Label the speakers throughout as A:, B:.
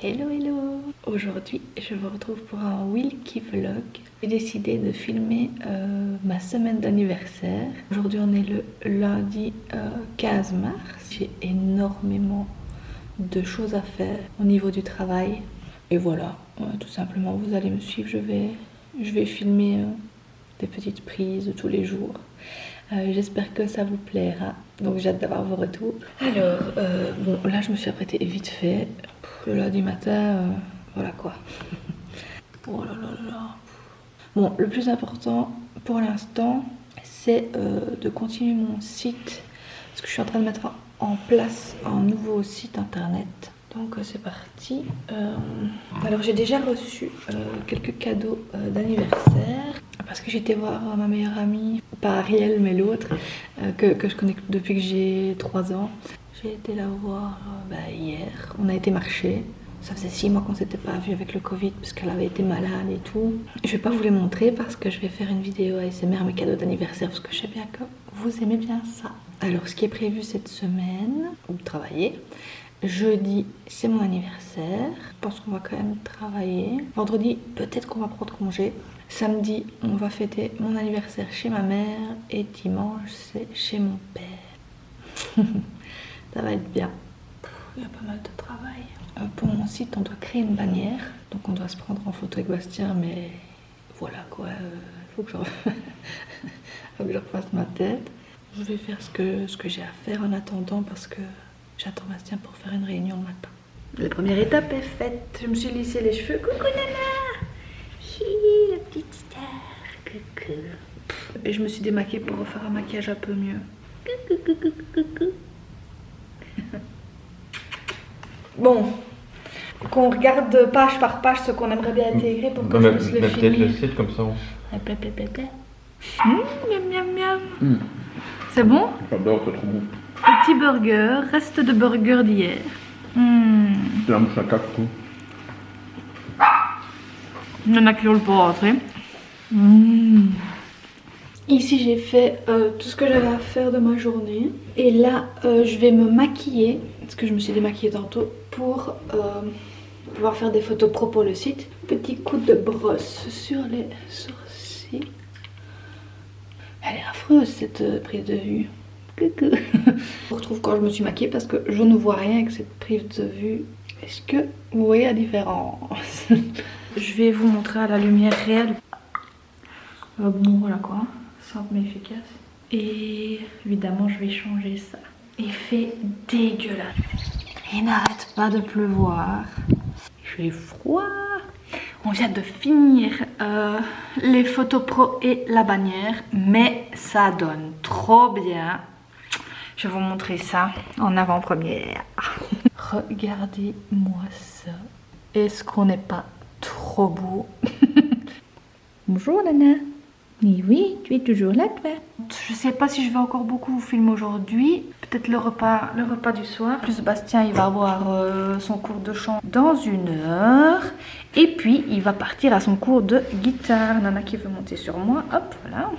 A: Hello hello. Aujourd'hui je vous retrouve pour un Wilkie vlog. J'ai décidé de filmer ma semaine d'anniversaire. Aujourd'hui on est le lundi 15 mars. J'ai énormément de choses à faire au niveau du travail. Et voilà, tout simplement vous allez me suivre. Je vais filmer des petites prises de tous les jours. J'espère que ça vous plaira. Donc j'ai hâte d'avoir vos retours. Alors, bon là je me suis apprêtée vite fait. Le lundi matin, voilà quoi. Oh là là là. Bon, le plus important pour l'instant, c'est de continuer mon site. Parce que je suis en train de mettre en place un nouveau site internet. Donc c'est parti. Alors j'ai déjà reçu quelques cadeaux d'anniversaire. Parce que j'étais voir ma meilleure amie, pas Ariel mais l'autre, que je connais depuis que j'ai 3 ans. J'ai été la voir hier, on a été marcher. Ça faisait 6 mois qu'on s'était pas vu avec le Covid parce qu'elle avait été malade et tout. Je vais pas vous les montrer parce que je vais faire une vidéo ASMR mes cadeaux d'anniversaire parce que je sais bien que vous aimez bien ça. Alors ce qui est prévu cette semaine, vous travaillez. Jeudi, c'est mon anniversaire. Je pense qu'on va quand même travailler. Vendredi, peut-être qu'on va prendre congé. Samedi, on va fêter mon anniversaire chez ma mère. Et dimanche, c'est chez mon père. Ça va être bien. Il y a pas mal de travail. Pour mon site, on doit créer une bannière. Donc on doit se prendre en photo avec Bastien. Mais voilà quoi. Faut que je refasse ma tête. Je vais faire ce que j'ai à faire en attendant parce que j'attends Bastien pour faire une réunion le matin. La première étape est faite. Je me suis lissé les cheveux. Coucou Nana. Hi, la petite star. Coucou. Et je me suis démaquillée pour refaire un maquillage un peu mieux. Coucou, coucou, coucou. Bon. Qu'on regarde page par page ce qu'on aimerait bien intégrer pour que je puisse le filmer.
B: Le site comme ça.
A: Miam miam miam. C'est bon?
B: J'adore, c'est trop bon.
A: Petit burger, reste de burger d'hier.
B: C'est la mouche à caca, tout.
A: Il y en a qui veulent pas rentrer. Ici j'ai fait tout ce que j'avais à faire de ma journée. Et là je vais me maquiller, parce que je me suis démaquillée tantôt, pour pouvoir faire des photos pro pour le site. Petit coup de brosse sur les sourcils. Elle est affreuse cette prise de vue. Coucou. Je vous retrouve quand je me suis maquillée parce que je ne vois rien avec cette prise de vue. Est-ce que vous voyez la différence? Je vais vous montrer à la lumière réelle. Bon voilà quoi, simple mais efficace. Et évidemment je vais changer ça. Il fait dégueulasse. Il n'arrête pas de pleuvoir. J'ai froid. On vient de finir les photos pro et la bannière, mais ça donne trop bien. Je vais vous montrer ça en avant-première. Regardez-moi ça. Est-ce qu'on n'est pas trop beau? Bonjour Nana. Oui, tu es toujours là toi. Je sais pas si je vais encore beaucoup vous filmer aujourd'hui. Peut-être le repas du soir. Plus Bastien il va avoir son cours de chant dans 1 heure. Et puis il va partir à son cours de guitare. Nana qui veut monter sur moi. Hop, voilà.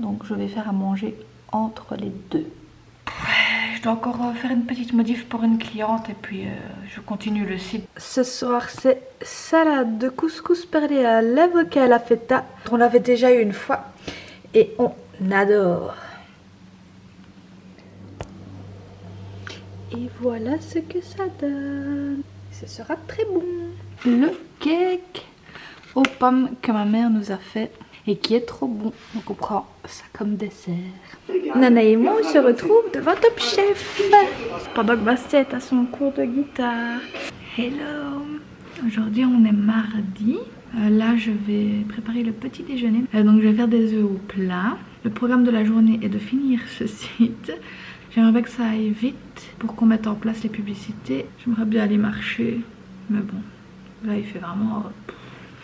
A: Donc je vais faire à manger entre les deux. Je dois encore faire une petite modif pour une cliente et puis je continue le site. Ce soir c'est salade de couscous perlé à l'avocat à la feta. On l'avait déjà eu une fois et on adore. Et voilà ce que ça donne. Ce sera très bon. Le cake aux pommes que ma mère nous a fait et qui est trop bon. Donc on prend ça comme dessert. Nana et moi on se retrouve devant Top Chef pendant que Bastien est à son cours de guitare. Hello. Aujourd'hui on est mardi. Là je vais préparer le petit déjeuner. Donc je vais faire des œufs au plat. Le programme de la journée est de finir ce site. J'aimerais bien que ça aille vite pour qu'on mette en place les publicités. J'aimerais bien aller marcher. Mais bon, là il fait vraiment...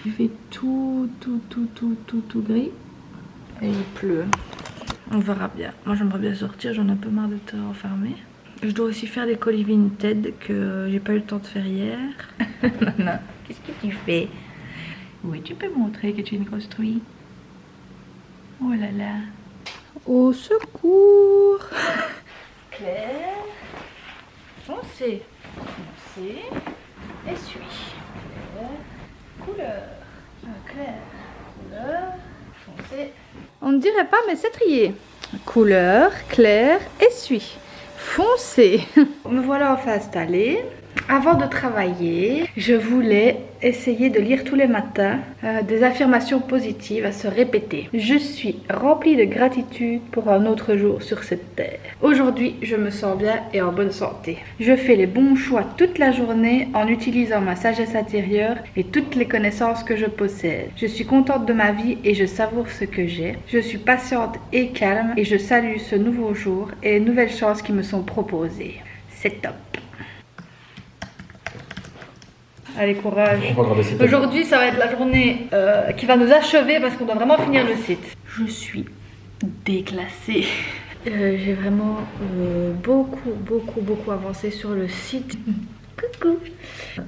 A: Il fait tout gris. Et il pleut. On verra bien. Moi j'aimerais bien sortir, j'en ai un peu marre de te enfermer. Je dois aussi faire des colis Vinted que j'ai pas eu le temps de faire hier. Non, qu'est-ce que tu fais? Oui, tu peux montrer que tu es construit. Oh là là. Au secours. Claire. Foncez. foncé, essuie, clair, couleur, clair, couleur, foncé. On ne dirait pas mais c'est trié. Couleur, clair, essuie, foncé. Me voilà enfin installée. Avant de travailler, je voulais essayer de lire tous les matins des affirmations positives à se répéter. Je suis remplie de gratitude pour un autre jour sur cette terre. Aujourd'hui, je me sens bien et en bonne santé. Je fais les bons choix toute la journée en utilisant ma sagesse intérieure et toutes les connaissances que je possède. Je suis contente de ma vie et je savoure ce que j'ai. Je suis patiente et calme et je salue ce nouveau jour et les nouvelles chances qui me sont proposées. C'est top. Allez, courage. Aujourd'hui, ça va être la journée qui va nous achever parce qu'on doit vraiment finir le site. Je suis déclassée. J'ai vraiment beaucoup avancé sur le site. Coucou.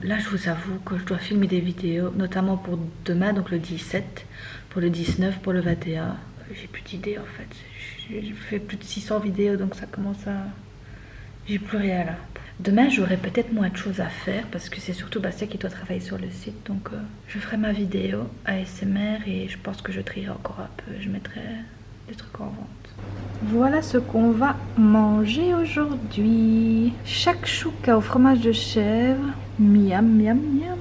A: Là, je vous avoue que je dois filmer des vidéos, notamment pour demain, donc le 17, pour le 19, pour le 21. J'ai plus d'idées en fait. J'ai fait plus de 600 vidéos, donc ça commence à... J'ai plus rien là. Demain, j'aurai peut-être moins de choses à faire parce que c'est surtout Bastien qui doit travailler sur le site. Donc, je ferai ma vidéo ASMR et je pense que je trierai encore un peu. Je mettrai des trucs en vente. Voilà ce qu'on va manger aujourd'hui. Shakshuka au fromage de chèvre. Miam, miam, miam.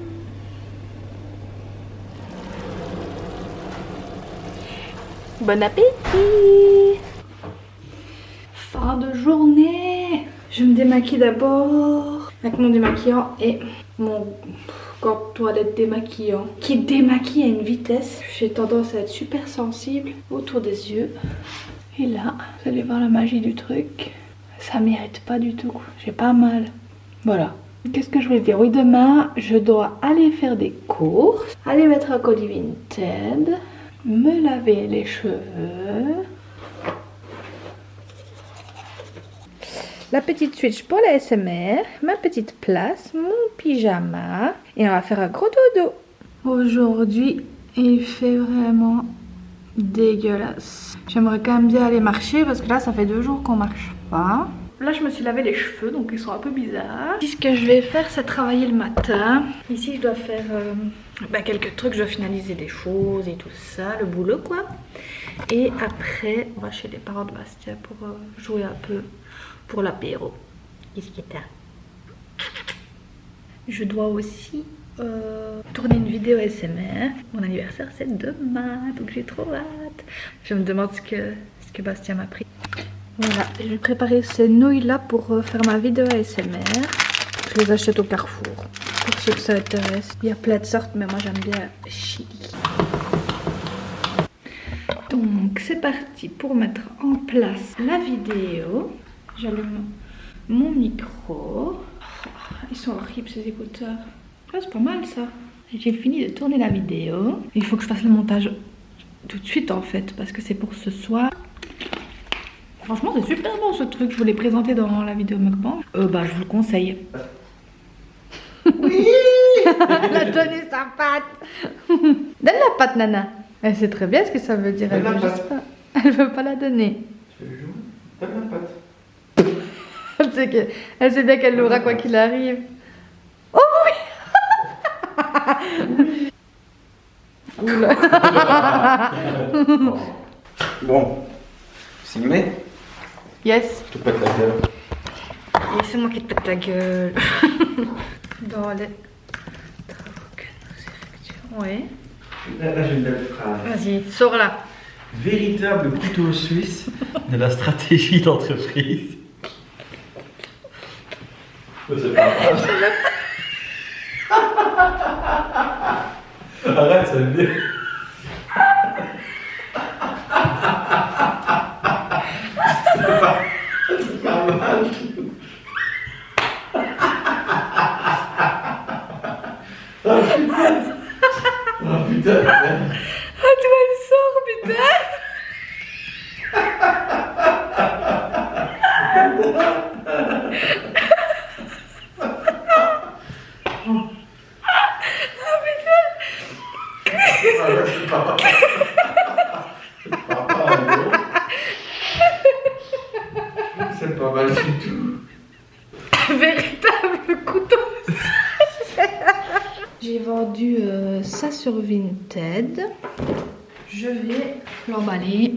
A: Bon appétit! Fin de journée! Je me démaquille d'abord avec mon démaquillant et mon gant de toilette démaquillant qui démaquille à une vitesse. J'ai tendance à être super sensible autour des yeux. Et là, vous allez voir la magie du truc. Ça m'irrite pas du tout. J'ai pas mal. Voilà. Qu'est-ce que je voulais dire? Oui, demain, je dois aller faire des courses, aller mettre un colis Vinted, me laver les cheveux. La petite switch pour la SMR, ma petite place, mon pyjama et on va faire un gros dodo. Aujourd'hui, il fait vraiment dégueulasse. J'aimerais quand même bien aller marcher parce que là, ça fait 2 jours qu'on marche pas. Là, je me suis lavé les cheveux, donc ils sont un peu bizarres. Ici, ce que je vais faire, c'est travailler le matin. Ici, je dois faire quelques trucs, je dois finaliser des choses et tout ça, le boulot quoi. Et après, on va chez les parents de Bastien pour jouer un peu. Pour l'apéro. Qu'est-ce qu'il y a? Je dois aussi tourner une vidéo ASMR. Mon anniversaire c'est demain, donc j'ai trop hâte. Je me demande ce que Bastien m'a pris. Voilà, je vais préparer ces nouilles là pour faire ma vidéo ASMR. Je les achète au Carrefour. Pour ceux que ça intéresse. Il y a plein de sortes, mais moi j'aime bien chili. Donc c'est parti pour mettre en place la vidéo. J'allume mon micro. Oh, ils sont horribles ces écouteurs. Ah, c'est pas mal ça. J'ai fini de tourner la vidéo. Il faut que je fasse le montage tout de suite en fait parce que c'est pour ce soir. Franchement c'est super bon ce truc. Je vous l'ai présenté dans la vidéo mukbang. Je vous le conseille. Oui. Elle a donné sa patte. Donne la patte Nana. Elle sait très bien ce que ça veut dire. Elle veut juste pas. Elle veut pas la donner.
B: Donne la patte.
A: Elle sait bien qu'elle l'aura quoi qu'il arrive. Oh oui. Oula.
B: Bon, s'y met.
A: Yes.
B: Je te pète la gueule.
A: Et c'est moi qui te pète la gueule. Dans les travaux que nous effectuons. Oui.
B: Là j'ai une belle phrase.
A: Vas-y, sors là.
B: Véritable couteau suisse de la stratégie d'entreprise. C'est pas grave. Arrête, ça me dit. C'est pas mal. Oh putain. Oh putain.
A: Ah, toi, elle sort, putain.
B: C'est pas mal du tout.
A: Véritable couteau J'ai vendu ça sur Vinted. Je vais l'emballer.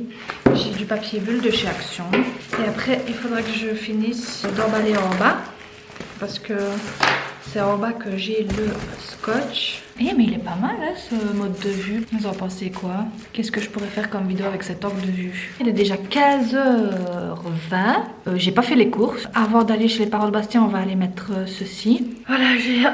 A: J'ai du papier bulle de chez Action. Et après, il faudra que je finisse d'emballer en bas. Parce que c'est en bas que j'ai le scotch. Eh mais il est pas mal hein, ce mode de vue. Vous en pensez quoi? Qu'est-ce que je pourrais faire comme vidéo avec cet angle de vue? Il est déjà 15h20. J'ai pas fait les courses. Avant d'aller chez les parents de Bastien, on va aller mettre ceci. Voilà, j'ai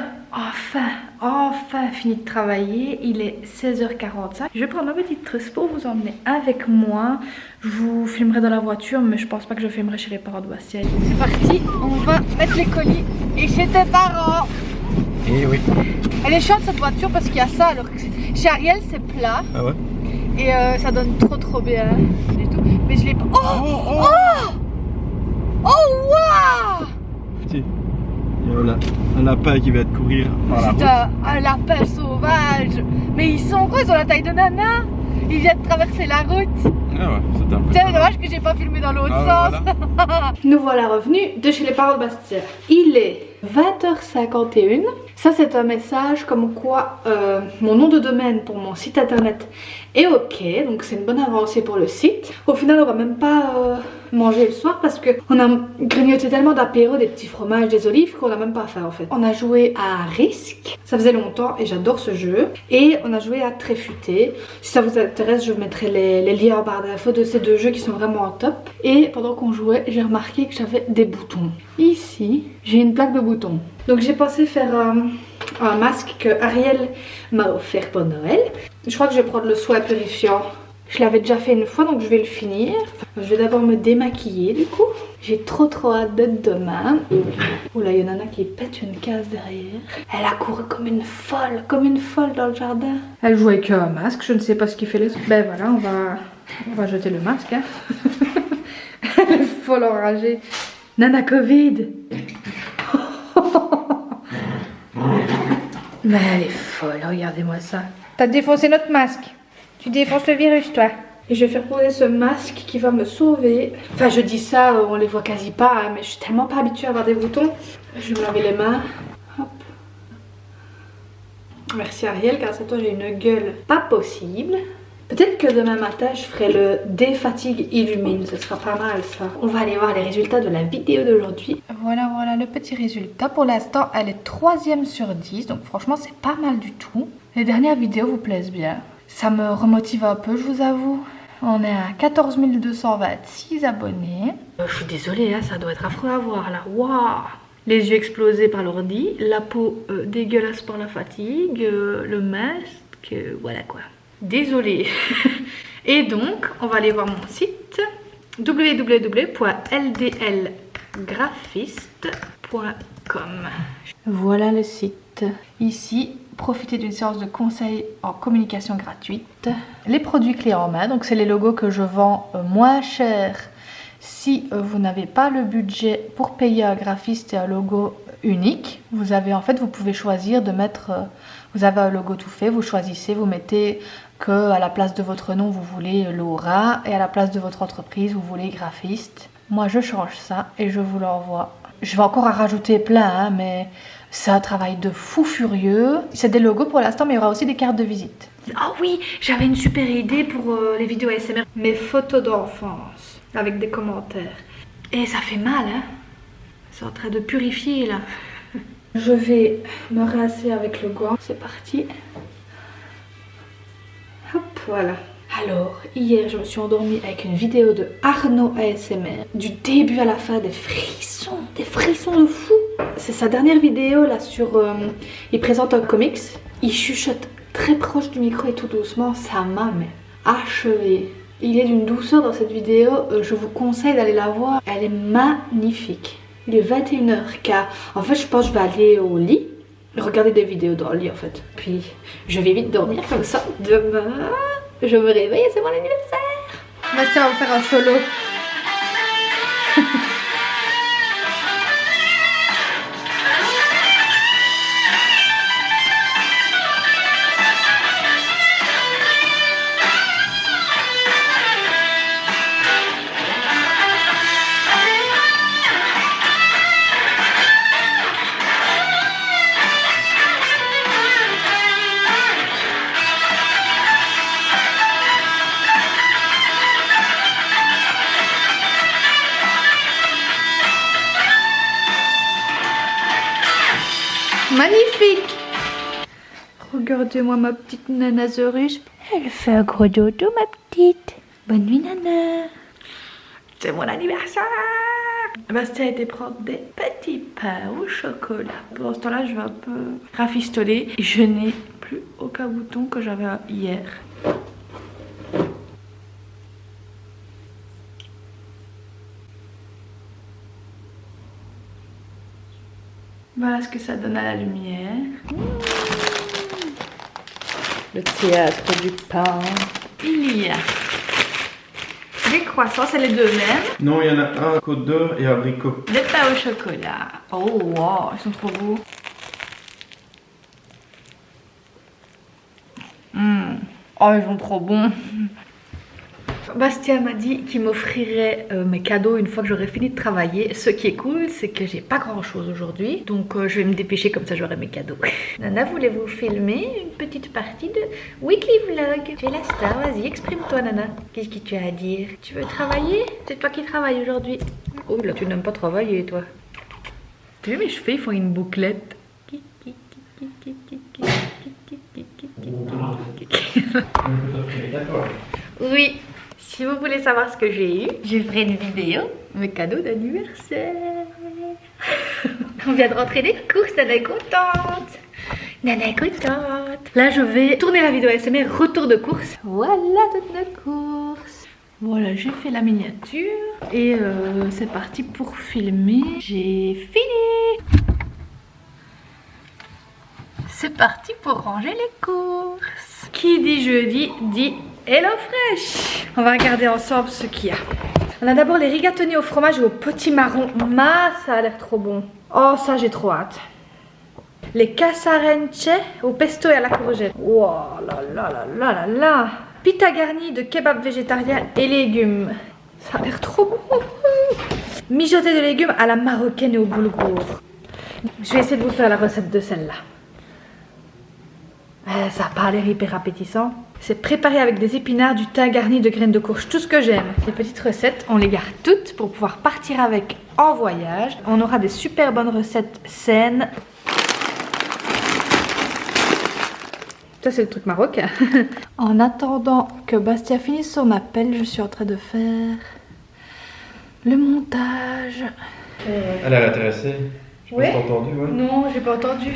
A: enfin fini de travailler. Il est 16h45. Je vais prendre ma petite trousse pour vous emmener avec moi. Je vous filmerai dans la voiture, mais je pense pas que je filmerai chez les parents de Bastien. C'est parti, on va mettre les colis et chez tes parents.
B: Eh oui.
A: Elle est chiante cette voiture parce qu'il y a ça, alors que chez Ariel c'est plat.
B: Ah ouais?
A: Et ça donne trop bien du tout. Mais je l'ai pas. Oh waouh!
B: Petit, il y a un lapin qui vient de courir par la route.
A: Un lapin sauvage. Mais ils sont quoi? Ils ont la taille de Nana. Ils viennent de traverser la route.
B: Ah ouais, c'est un peu.
A: C'est dommage que j'ai pas filmé dans l'autre sens.
B: Voilà.
A: Nous voilà revenus de chez les parents de Bastien. Il est 20h51. Ça c'est un message comme quoi mon nom de domaine pour mon site internet est ok. Donc c'est une bonne avancée pour le site. Au final on va même pas manger le soir parce que on a grignoté tellement d'apéros, des petits fromages, des olives qu'on a même pas faim en fait. On a joué à Risk. Ça faisait longtemps et j'adore ce jeu. Et on a joué à Tréfuté. Si ça vous intéresse je vous mettrai les liens en barre d'infos de ces deux jeux qui sont vraiment top. Et pendant qu'on jouait j'ai remarqué que j'avais des boutons. Ici j'ai une plaque de boutons. Donc j'ai pensé faire un masque que Ariel m'a offert pour Noël. Je crois que je vais prendre le soin purifiant. Je l'avais déjà fait une fois donc je vais le finir. Je vais d'abord me démaquiller du coup. J'ai trop hâte d'être demain. Oula, il y a Nana qui pète une case derrière. Elle a couru comme une folle dans le jardin. Elle joue avec un masque, je ne sais pas ce qu'il fait les... Ben voilà, on va jeter le masque. Hein. Elle est folle enragée. Nana Covid. Mais elle est folle, regardez-moi ça. T'as défoncé notre masque. Tu défonces le virus, toi. Et je vais faire poser ce masque qui va me sauver. Enfin, je dis ça, on les voit quasi pas, hein, mais je suis tellement pas habituée à avoir des boutons. Je vais me laver les mains. Hop. Merci Ariel, car cette fois j'ai une gueule pas possible. Peut-être que demain matin je ferai le défatigue illumine, ce sera pas mal ça. On va aller voir les résultats de la vidéo d'aujourd'hui. Voilà le petit résultat. Pour l'instant elle est 3e sur 10, donc franchement c'est pas mal du tout. Les dernières vidéos vous plaisent bien. Ça me remotive un peu je vous avoue. On est à 14 226 abonnés. Je suis désolée, hein, ça doit être affreux à voir là. Waouh! Les yeux explosés par l'ordi, la peau dégueulasse par la fatigue, le masque, voilà quoi. Désolée. Et donc, on va aller voir mon site www.ldlgraphiste.com. Voilà le site. Ici, profitez d'une séance de conseil en communication gratuite. Les produits clés en main, donc c'est les logos que je vends moins cher. Si vous n'avez pas le budget pour payer un graphiste et un logo unique, vous pouvez choisir de mettre, vous avez un logo tout fait, vous choisissez, vous mettez que à la place de votre nom vous voulez Laura et à la place de votre entreprise vous voulez graphiste. Moi je change ça et je vous l'envoie. Je vais encore en rajouter plein hein, mais c'est un travail de fou furieux. C'est des logos pour l'instant mais il y aura aussi des cartes de visite. Ah oui, j'avais une super idée pour les vidéos ASMR. Mes photos d'enfance avec des commentaires. Et ça fait mal hein. C'est en train de purifier là. Je vais me rincer avec le gant. C'est parti. Hop, voilà. Alors, hier, je me suis endormie avec une vidéo de Arnaud ASMR. Du début à la fin, des frissons de fou. C'est sa dernière vidéo là sur... il présente un comics. Il chuchote très proche du micro et tout doucement. Ça m'a achevé. Il est d'une douceur dans cette vidéo. Je vous conseille d'aller la voir. Elle est magnifique. Il est 21h15. En fait, je pense que je vais aller au lit. Regarder des vidéos dans le lit en fait. Puis je vais vite dormir comme ça. Demain, je me réveille et c'est mon anniversaire. Bastien va faire un solo. Magnifique. Regardez-moi ma petite Nanasaurus. Elle fait un gros dodo, ma petite. Bonne nuit, Nana. C'est mon anniversaire. Bastien a été prendre des petits pains au chocolat. Pendant ce temps-là, je vais un peu rafistoler. Je n'ai plus aucun bouton que j'avais hier. Voilà ce que ça donne à la lumière. Le théâtre du pain. Il y a des croissants, c'est les deux mêmes.
B: Non, il y en a un côte d'or et abricot.
A: Des pains au chocolat. Oh wow, ils sont trop beaux. Oh, ils sont trop bons. Bastien m'a dit qu'il m'offrirait mes cadeaux une fois que j'aurai fini de travailler. Ce qui est cool, c'est que j'ai pas grand chose aujourd'hui. Donc je vais me dépêcher, comme ça j'aurai mes cadeaux. Nana, voulez-vous filmer une petite partie de Weekly Vlog? Tu es la star, vas-y, exprime-toi Nana. Qu'est-ce que tu as à dire? Tu veux travailler? C'est toi qui travailles aujourd'hui. Oh là, tu n'aimes pas travailler toi. Tu vois mes cheveux, ils font une bouclette. Oui. Si vous voulez savoir ce que j'ai eu, je ferai une vidéo, mes cadeaux d'anniversaire. On vient de rentrer des courses, Nana est contente. Nana est contente. Là, je vais tourner la vidéo ASMR, retour de course. Voilà toutes nos courses. Voilà, j'ai fait la miniature et c'est parti pour filmer. J'ai fini. C'est parti pour ranger les courses. Qui dit jeudi dit Hello Fresh. On va regarder ensemble ce qu'il y a. On a d'abord les rigatoni au fromage et au potimarron. Ça a l'air trop bon. Oh, ça j'ai trop hâte. Les casarenche au pesto et à la courgette. Oh là là là là là là. Pita garnie de kebab végétarien et légumes. Ça a l'air trop bon. Mijoté de légumes à la marocaine et au boulgour. Je vais essayer de vous faire la recette de celle-là. Ça n'a pas l'air hyper appétissant. C'est préparé avec des épinards, du thym garni de graines de courge, tout ce que j'aime. Les petites recettes, on les garde toutes pour pouvoir partir avec en voyage. On aura des super bonnes recettes saines. Ça c'est le truc marocain. En attendant que Bastien finisse son appel, je suis en train de faire le montage.
B: Elle a intéressée. Je
A: Ouais.
B: pas entendu, ouais.
A: Non, j'ai pas entendu.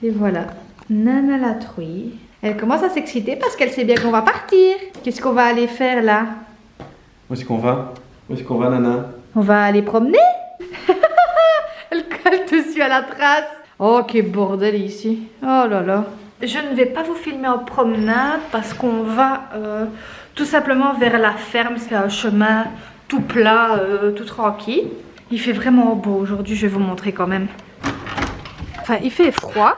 A: Et voilà, Nana la truie. Elle commence à s'exciter parce qu'elle sait bien qu'on va partir. Qu'est-ce qu'on va aller faire là?
B: Où est-ce qu'on va? Où est-ce qu'on va, Nana?
A: On va aller promener. Elle te suit à la trace. Oh, quel bordel ici. Oh là là. Je ne vais pas vous filmer en promenade parce qu'on va tout simplement vers la ferme. C'est un chemin tout plat, tout tranquille. Il fait vraiment beau aujourd'hui, je vais vous montrer quand même. Enfin, il fait froid,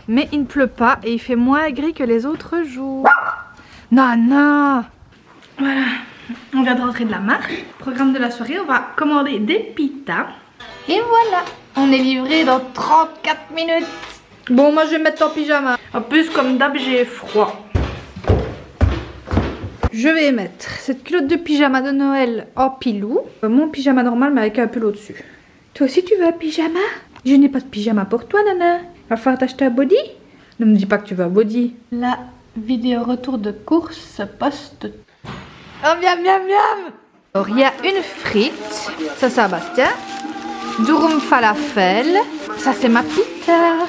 A: mais il ne pleut pas et il fait moins gris que les autres jours. Nana! Voilà, on vient de rentrer de la marche. Programme de la soirée, on va commander des pitas. Et voilà, on est livré dans 34 minutes. Bon, moi je vais me mettre en pyjama. En plus, comme d'hab, j'ai froid. Je vais mettre cette culotte de pyjama de Noël en pilou. Mon pyjama normal, mais avec un pull au-dessus. Toi aussi, tu veux un pyjama? Je n'ai pas de pyjama pour toi, Nana. Va falloir t'acheter un body? Ne me dis pas que tu veux un body. La vidéo retour de course se poste. Oh, miam, miam, miam! Alors, il y a une frite. Ça, c'est à Bastien. Durum falafel. Ça, c'est ma pita.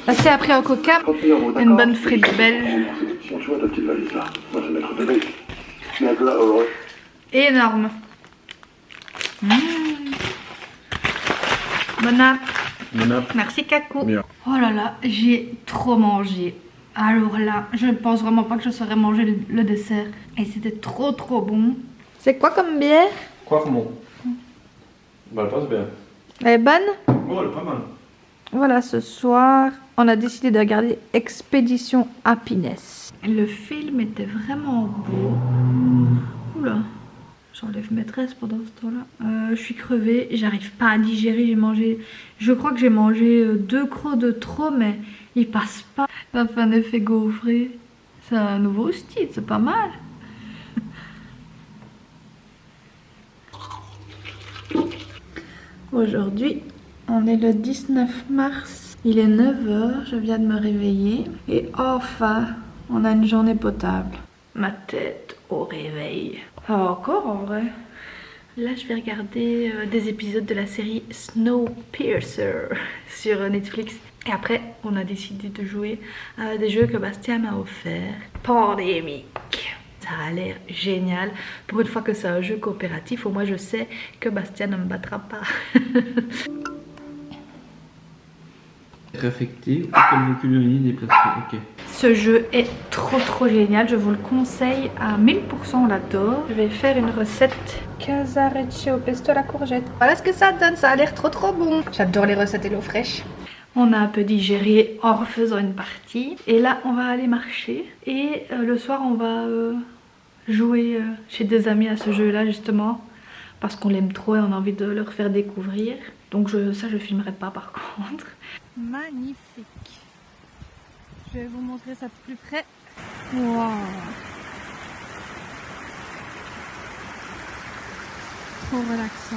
A: Bastien a pris un coca. Une bonne frite belge. Énorme. Bon app.
B: Bon app.
A: Merci Kakou.
B: Bien.
A: Oh là là, j'ai trop mangé. Alors là, je ne pense vraiment pas que je saurais manger le dessert. Et c'était trop bon. C'est quoi comme bière?
B: Quoi, comment? Bah, elle passe bien.
A: Elle est bonne?
B: Oh, elle est pas mal.
A: Voilà, ce soir, on a décidé de regarder Expédition Happiness. Le film était vraiment beau. Oula, j'enlève mes tresses pendant ce temps-là. Je suis crevée, j'arrive pas à digérer. J'ai mangé, je crois que j'ai mangé 2 crocs de trop, mais il passe pas. Ça fait un effet gaufré. C'est un nouveau style, c'est pas mal. Aujourd'hui, on est le 19 mars Il est 9 h, je viens de me réveiller et enfin, on a une journée potable. Ma tête au réveil. Ah, encore en vrai. Là, je vais regarder des épisodes de la série Snowpiercer sur Netflix. Et après, on a décidé de jouer à des jeux que Bastien m'a offert. Pandémique. Ça a l'air génial. Pour une fois que c'est un jeu coopératif, au moins je sais que Bastien ne me battra pas.
B: Réaffecté, comme le colonie déplacé, ok.
A: Ce jeu est trop génial, je vous le conseille à 1000%, on l'adore. Je vais faire une recette casarecce au pesto à la courgette. Voilà ce que ça donne, ça a l'air trop bon. J'adore les recettes Hello Fresh. On a un peu digéré en refaisant une partie. Et là, on va aller marcher. Et le soir, on va jouer chez des amis à ce jeu-là, justement. Parce qu'on l'aime trop et on a envie de leur faire découvrir. Donc ça, je filmerai pas par contre. Magnifique. Je vais vous montrer ça de plus près. Wow. Trop relaxant.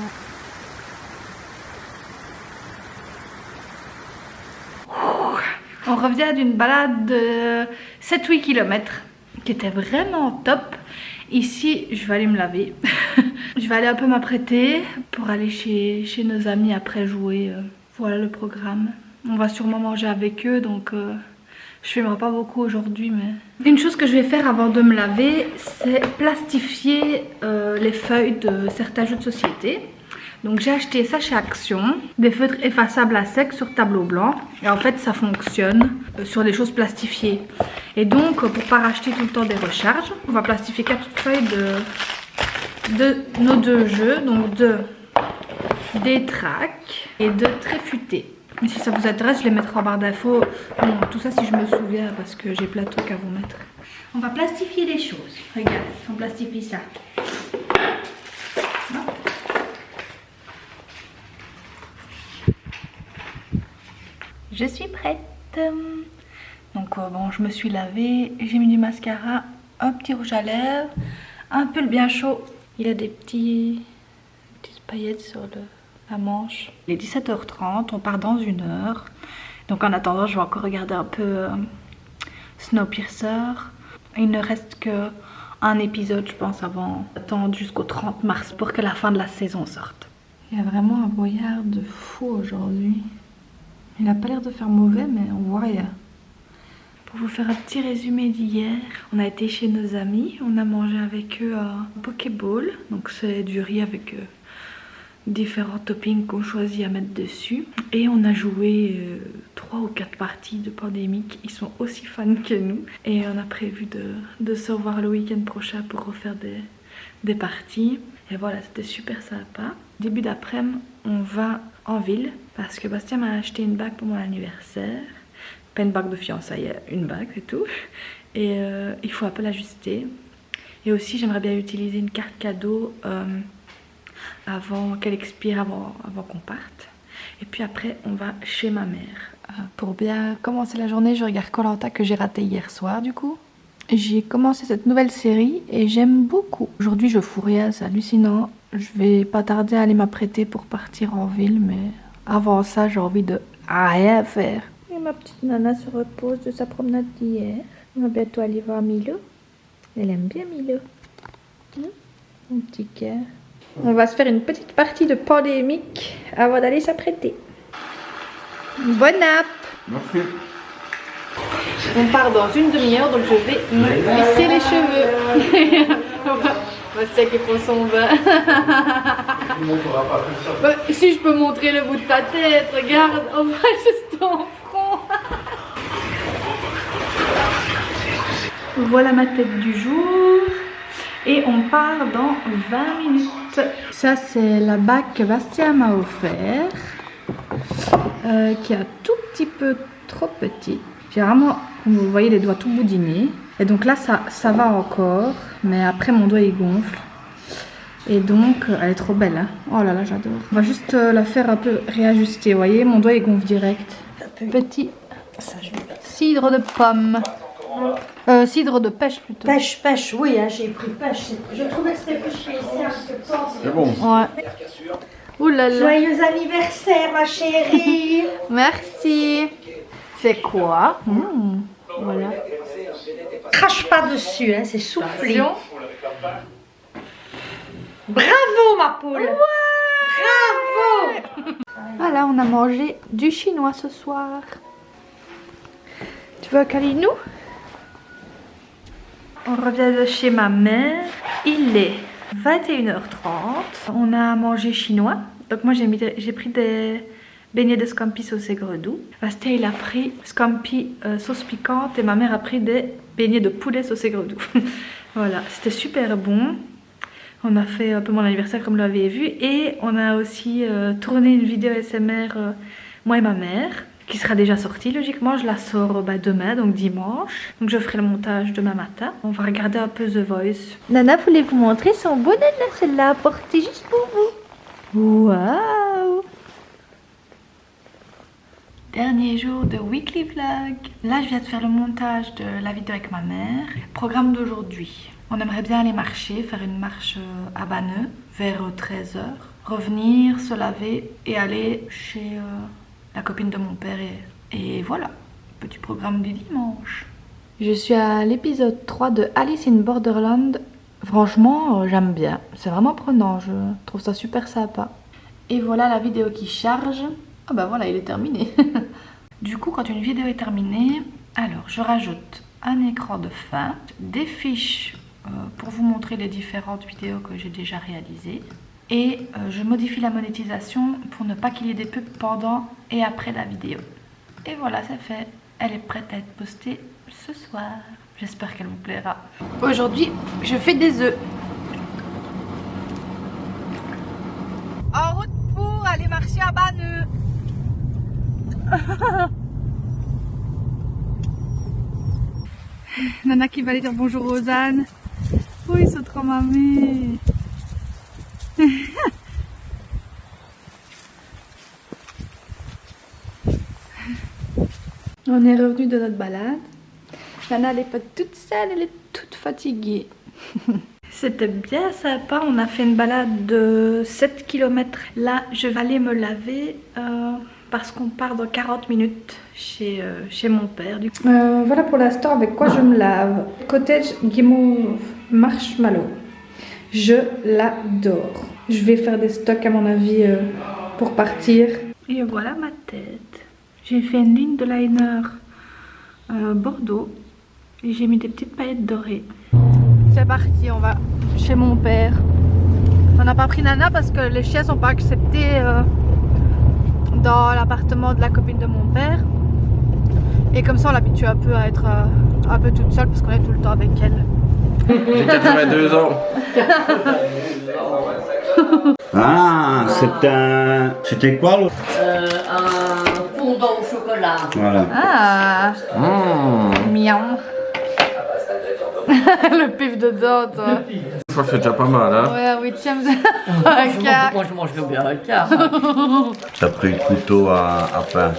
A: On revient d'une balade de 7-8 km qui était vraiment top. Ici, je vais aller me laver. Je vais aller un peu m'apprêter pour aller chez nos amis après jouer. Voilà le programme. On va sûrement manger avec eux, donc je filmerai pas beaucoup aujourd'hui. Mais une chose que je vais faire avant de me laver, c'est plastifier les feuilles de certains jeux de société. Donc j'ai acheté ça chez Action, des feutres effaçables à sec sur tableau blanc. Et en fait ça fonctionne sur des choses plastifiées. Et donc pour pas racheter tout le temps des recharges, on va plastifier 4 feuilles de nos deux jeux. Donc des tracks et de Tréfuté. Et si ça vous intéresse, je les mettrai en barre d'infos. Bon, tout ça si je me souviens parce que j'ai plein de trucs à vous mettre. On va plastifier les choses. Regarde, on plastifie ça. Je suis prête. Donc bon, je me suis lavée, j'ai mis du mascara, un petit rouge à lèvres, un pull bien chaud. Il a des petites paillettes sur la manche. Il est 17h30, on part dans 1 heure. Donc en attendant, je vais encore regarder un peu Snowpiercer. Il ne reste qu'un épisode, je pense, avant d'attendre jusqu'au 30 mars pour que la fin de la saison sorte. Il y a vraiment un brouillard de fou aujourd'hui. Il n'a pas l'air de faire mauvais, mais on voit rien. Pour vous faire un petit résumé d'hier, on a été chez nos amis, on a mangé avec eux un pokéball. Donc c'est du riz avec différents toppings qu'on choisit à mettre dessus. Et on a joué 3 ou 4 parties de Pandémique. Ils sont aussi fans que nous. Et on a prévu de se revoir le week-end prochain pour refaire des parties. Et voilà, c'était super sympa. Début d'après-midi, on va en ville parce que Bastien m'a acheté une bague pour mon anniversaire. Pas une bague de fiançailles, une bague et tout. Et il faut un peu l'ajuster. Et aussi, j'aimerais bien utiliser une carte cadeau avant qu'elle expire, avant qu'on parte. Et puis après, on va chez ma mère. Pour bien commencer la journée, je regarde Koh-Lanta que j'ai raté hier soir du coup. J'ai commencé cette nouvelle série et j'aime beaucoup. Aujourd'hui, je fous rien, c'est hallucinant. Je vais pas tarder à aller m'apprêter pour partir en ville, mais avant ça, j'ai envie de rien faire. Et ma petite nana se repose de sa promenade d'hier. On va bientôt aller voir Milo. Elle aime bien Milo. Mon petit cœur. On va se faire une petite partie de Pandémique avant d'aller s'apprêter. Bonne app.
B: Merci.
A: On part dans une demi-heure, donc je vais me lisser les cheveux. Bastien qui prend son bain. Si je peux montrer le bout de ta tête, regarde, on va juste en front. Voilà ma tête du jour. Et on part dans 20 minutes. Ça, c'est la bague que Bastien m'a offert. Qui est un tout petit peu trop petite. J'ai vraiment, comme vous voyez, les doigts tout boudinés. Et donc là, ça va encore. Mais après, mon doigt, il gonfle. Et donc, elle est trop belle. Hein. Oh là là, j'adore. On va juste la faire un peu réajuster. Vous voyez, mon doigt, il gonfle direct. Petit cidre de pomme. Cidre de pêche plutôt.
C: Pêche, oui, hein, j'ai pris pêche. Je trouvais que c'était plus spécial que ça.
B: C'est bon.
A: Ouais. Ouh là là.
C: Joyeux anniversaire, ma chérie.
A: Merci. C'est quoi? Voilà.
C: Crache pas dessus, hein, c'est soufflé.
A: Attention.
C: Bravo, ma poule. Bravo.
A: Voilà, on a mangé du chinois ce soir. Tu veux un câlinou? On revient de chez ma mère. Il est 21h30. On a mangé chinois. Donc moi j'ai pris des beignets de scampi sauce aigre doux. Bastien il a pris scampi sauce piquante et ma mère a pris des beignets de poulet sauce aigre doux. Voilà, c'était super bon. On a fait un peu mon anniversaire comme vous l'avez vu et on a aussi tourné une vidéo SMR moi et ma mère qui sera déjà sortie logiquement. Je la sors demain, donc dimanche. Donc je ferai le montage demain matin. On va regarder un peu The Voice. Nana, voulez vous montrer son bonnet là, celle-là apportée juste pour vous. Waouh! Dernier jour de weekly vlog. Là je viens de faire le montage de la vidéo avec ma mère. Programme d'aujourd'hui. On aimerait bien aller marcher, faire une marche à Banneux vers 13h. Revenir, se laver et aller chez la copine de mon père. Et voilà, petit programme du dimanche. Je suis à l'épisode 3 de Alice in Borderland. Franchement, j'aime bien. C'est vraiment prenant, je trouve ça super sympa. Et voilà la vidéo qui charge. Ah bah voilà, il est terminé. Du coup, quand une vidéo est terminée, alors je rajoute un écran de fin, des fiches pour vous montrer les différentes vidéos que j'ai déjà réalisées. Et je modifie la monétisation pour ne pas qu'il y ait des pubs pendant et après la vidéo. Et voilà, c'est fait. Elle est prête à être postée ce soir. J'espère qu'elle vous plaira. Aujourd'hui, je fais des œufs. En route pour aller marcher à Banneux. Nana qui va aller dire bonjour aux ânes. Oh, ils sont trop mamés. On est revenu de notre balade. Nana, elle n'est pas toute seule, elle est toute fatiguée. C'était bien sympa, on a fait une balade de 7 km. Là, je vais aller me laver parce qu'on part dans 40 minutes chez mon père. Voilà pour l'instant avec quoi je me lave. Cottage Guimauve Marshmallow. Je l'adore. Je vais faire des stocks à mon avis pour partir. Et voilà ma tête. J'ai fait une ligne de liner Bordeaux et j'ai mis des petites paillettes dorées. C'est parti, on va chez mon père. On n'a pas pris Nana parce que les chiens sont pas acceptés dans l'appartement de la copine de mon père. Et comme ça on l'habitue un peu à être un peu toute seule parce qu'on est tout le temps avec elle.
D: J'ai 82 ans.
E: Ah, c'était quoi l'autre?
F: Un fondant au chocolat.
E: Voilà.
A: Ah, miam. Le pif dedans, toi.
D: Je crois que c'est déjà pas mal, hein.
A: Ouais, un huitième, un quart.
F: Moi je mange bien un quart.
E: T'as pris le couteau à pain.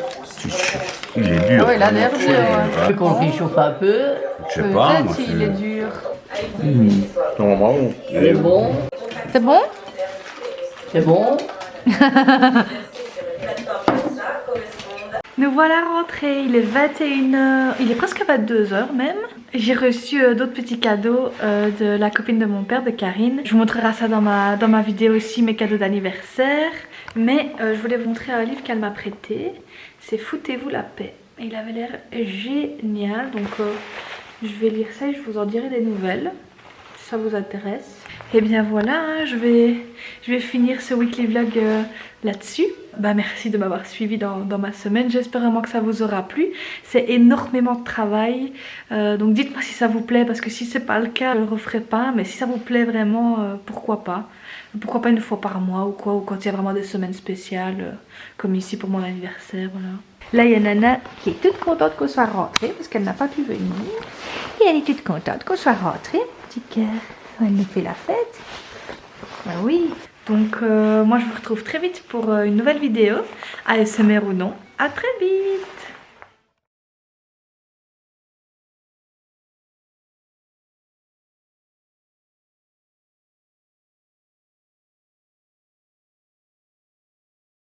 E: Il est dur.
A: Ah ouais, il a l'air dur.
F: Tu veux qu'on le réchauffe un peu?
E: Je sais pas, moi.
A: Peut-être s'il est dur.
D: Non, bravo.
F: C'est bon.
A: C'est bon?
F: C'est bon.
A: Nous voilà rentrés, il est 21h, il est presque 22h même. J'ai reçu d'autres petits cadeaux de la copine de mon père, de Karine. Je vous montrerai ça dans ma vidéo aussi, mes cadeaux d'anniversaire. Mais je voulais vous montrer un livre qu'elle m'a prêté. C'est Foutez-vous la paix. Et il avait l'air génial, donc je vais lire ça et je vous en dirai des nouvelles, si ça vous intéresse. Et bien voilà, hein, je vais finir ce weekly vlog là-dessus. Bah, merci de m'avoir suivi dans ma semaine, j'espère vraiment que ça vous aura plu. C'est énormément de travail, donc dites-moi si ça vous plaît, parce que si c'est pas le cas, je le referai pas. Mais si ça vous plaît vraiment, pourquoi pas. Pourquoi pas une fois par mois ou quoi, ou quand il y a vraiment des semaines spéciales, comme ici pour mon anniversaire, voilà. Là, il y a Nana qui est toute contente qu'on soit rentrée, parce qu'elle n'a pas pu venir. Et elle est toute contente qu'on soit rentrée, petit cœur. Elle nous fait la fête. Bah oui. Donc moi je vous retrouve très vite pour une nouvelle vidéo, ASMR ou non. À très vite.